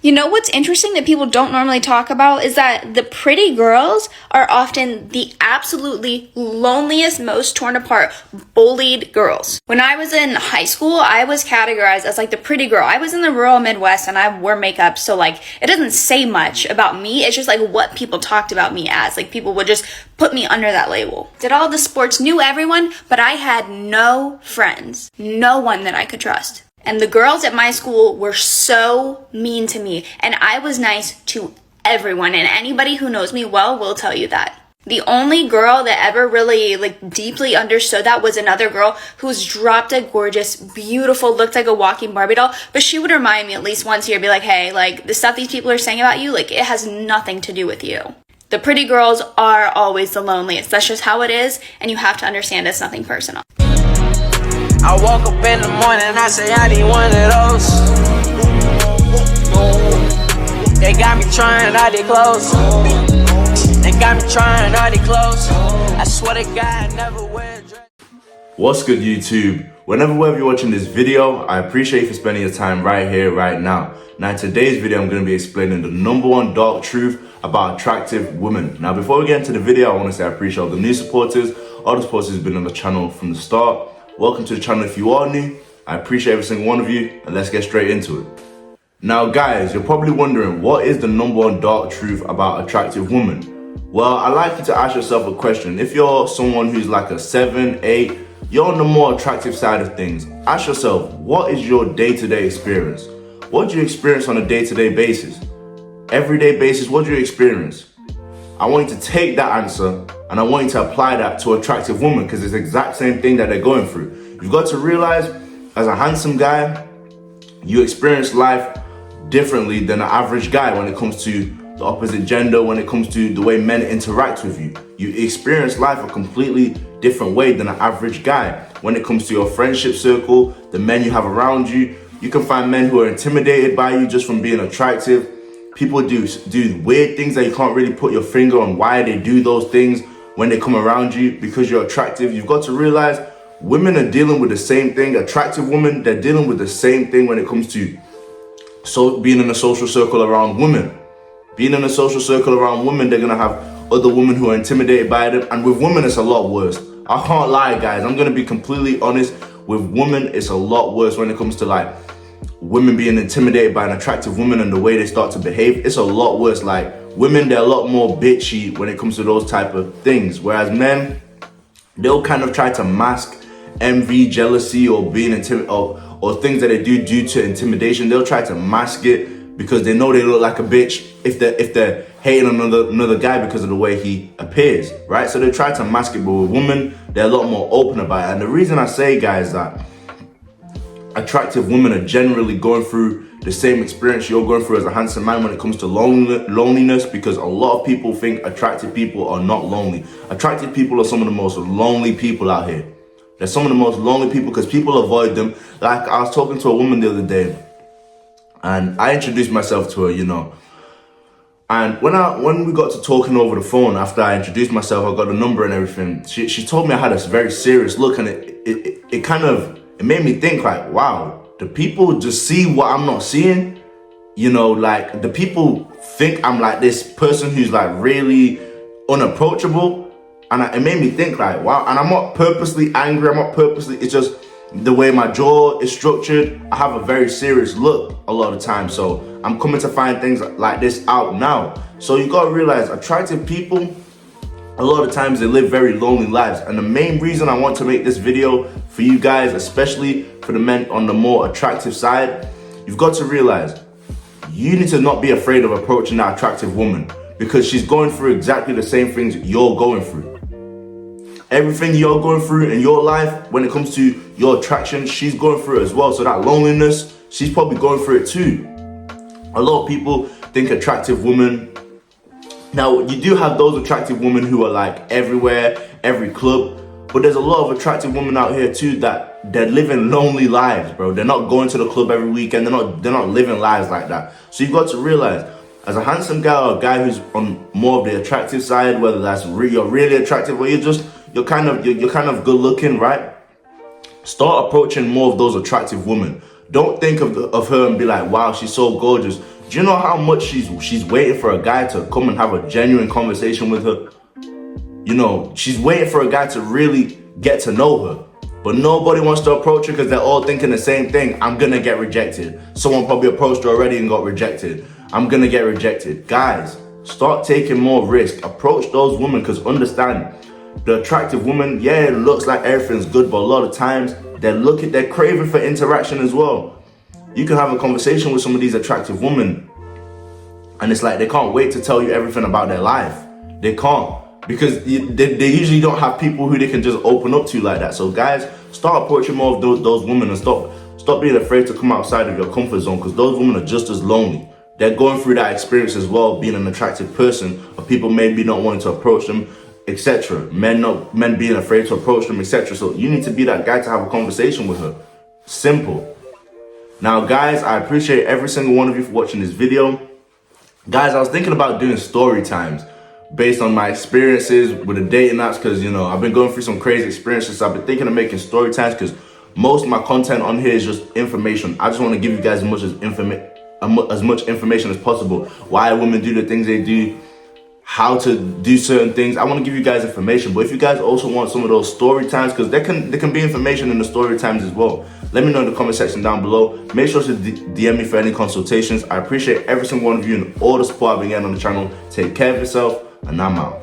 You know what's interesting that people don't normally talk about is that the pretty girls are often the absolutely loneliest, most torn apart, bullied girls. When I was in high school, I was categorized as like the pretty girl. I was in the rural Midwest and I wore makeup, so like it doesn't say much about me. It's just like what people talked about me as. Like people would just put me under that label. Did all the sports, knew everyone, but I had no friends, no one that I could trust. And the girls at my school were so mean to me, and I was nice to everyone, and anybody who knows me well will tell you that. The only girl that ever really like deeply understood that was another girl who's drop dead gorgeous, beautiful, looked like a walking Barbie doll, but she would remind me at least once a year, be like, hey, like the stuff these people are saying about you, like it has nothing to do with you. The pretty girls are always the loneliest. That's just how it is, and you have to understand it's nothing personal. I woke up in the morning, I say I need one of those. They got me trying all their clothes. They got me trying all their clothes. I swear to God, I never wear a dress. What's good, YouTube? Wherever you're watching this video, I appreciate you for spending your time right here, right now. Now, in today's video, I'm going to be explaining the #1 dark truth about attractive women. Now, before we get into the video, I want to say I appreciate all the new supporters, all the supporters who've been on the channel from the start. Welcome to the channel if you are new. I appreciate every single one of you, and let's get straight into it. Now guys, you're probably wondering, what is the #1 dark truth about attractive women? Well, I'd like you to ask yourself a question. If you're someone who's like a 7, 8, you're on the more attractive side of things, ask yourself, what is your day-to-day experience? What do you experience on a day-to-day basis? Everyday basis, what do you experience? I want you to take that answer and I want you to apply that to attractive women, because it's the exact same thing that they're going through. You've got to realize, as a handsome guy, you experience life differently than an average guy when it comes to the opposite gender, when it comes to the way men interact with you. You experience life a completely different way than an average guy. When it comes to your friendship circle, the men you have around you, you can find men who are intimidated by you just from being attractive. People do weird things that you can't really put your finger on why they do those things when they come around you because you're attractive. You've got to realize women are dealing with the same thing. Attractive women, they're dealing with the same thing when it comes to being in a social circle around women. Being in a social circle around women, they're gonna have other women who are intimidated by them. And with women, it's a lot worse. I can't lie, guys. I'm gonna be completely honest. With women, it's a lot worse when it comes to like women being intimidated by an attractive woman and the way they start to behave. It's a lot worse. Like women, they're a lot more bitchy when it comes to those type of things. Whereas men, they'll kind of try to mask envy, jealousy, or being or things that they do due to intimidation. They'll try to mask it because they know they look like a bitch if they're hating another guy because of the way he appears, right? So they try to mask it, but with women, they're a lot more open about it. And the reason I say, guys, that attractive women are generally going through the same experience you're going through as a handsome man when it comes to loneliness, because a lot of people think attractive people are not lonely. Attractive people are some of the most lonely people out here. They're some of the most lonely people because people avoid them. Like I was talking to a woman the other day and I introduced myself to her, you know. And when we got to talking over the phone, after I introduced myself, I got the number and everything, she told me I had a very serious look, and it kind of, it made me think like, wow, do people just see what I'm not seeing? You know, like, do people think I'm like this person who's like really unapproachable? And it made me think like, wow, and I'm not purposely angry, it's just the way my jaw is structured. I have a very serious look a lot of times, so I'm coming to find things like this out now. So you gotta realize, attractive people, a lot of times they live very lonely lives. And the main reason I want to make this video for you guys, especially for the men on the more attractive side, you've got to realize you need to not be afraid of approaching that attractive woman, because she's going through exactly the same things you're going through. Everything you're going through in your life, when it comes to your attraction, she's going through it as well. So that loneliness, she's probably going through it too. A lot of people think attractive women. Now, you do have those attractive women who are like everywhere, every club, but there's a lot of attractive women out here too that they're living lonely lives, bro. They're not going to the club every weekend. They're not living lives like that. So you've got to realize, as a handsome guy or a guy who's on more of the attractive side, whether that's you're really attractive or you're kind of good looking, right? Start approaching more of those attractive women. Don't think of her and be like, wow, she's so gorgeous. Do you know how much she's waiting for a guy to come and have a genuine conversation with her? You know, she's waiting for a guy to really get to know her. But nobody wants to approach her because they're all thinking the same thing. I'm gonna get rejected. Someone probably approached her already and got rejected. I'm gonna get rejected. Guys, start taking more risk. Approach those women, because understand, the attractive woman, yeah, it looks like everything's good, but a lot of times they're craving for interaction as well. You can have a conversation with some of these attractive women and it's like they can't wait to tell you everything about their life. They can't. Because they usually don't have people who they can just open up to like that. So guys, start approaching more of those women and stop being afraid to come outside of your comfort zone, because those women are just as lonely. They're going through that experience as well, being an attractive person, of people maybe not wanting to approach them, etc. Men being afraid to approach them, etc. So you need to be that guy to have a conversation with her. Simple. Now guys, I appreciate every single one of you for watching this video. Guys, I was thinking about doing story times based on my experiences with the dating apps, because you know I've been going through some crazy experiences. So I've been thinking of making story times, because most of my content on here is just information. I just want to give you guys as much information as possible. Why women do the things they do, how to do certain things. I want to give you guys information. But if you guys also want some of those story times, because there can be information in the story times as well, let me know in the comment section down below. Make sure to DM me for any consultations. I appreciate every single one of you and all the support I've been getting on the channel. Take care of yourself, and I'm out.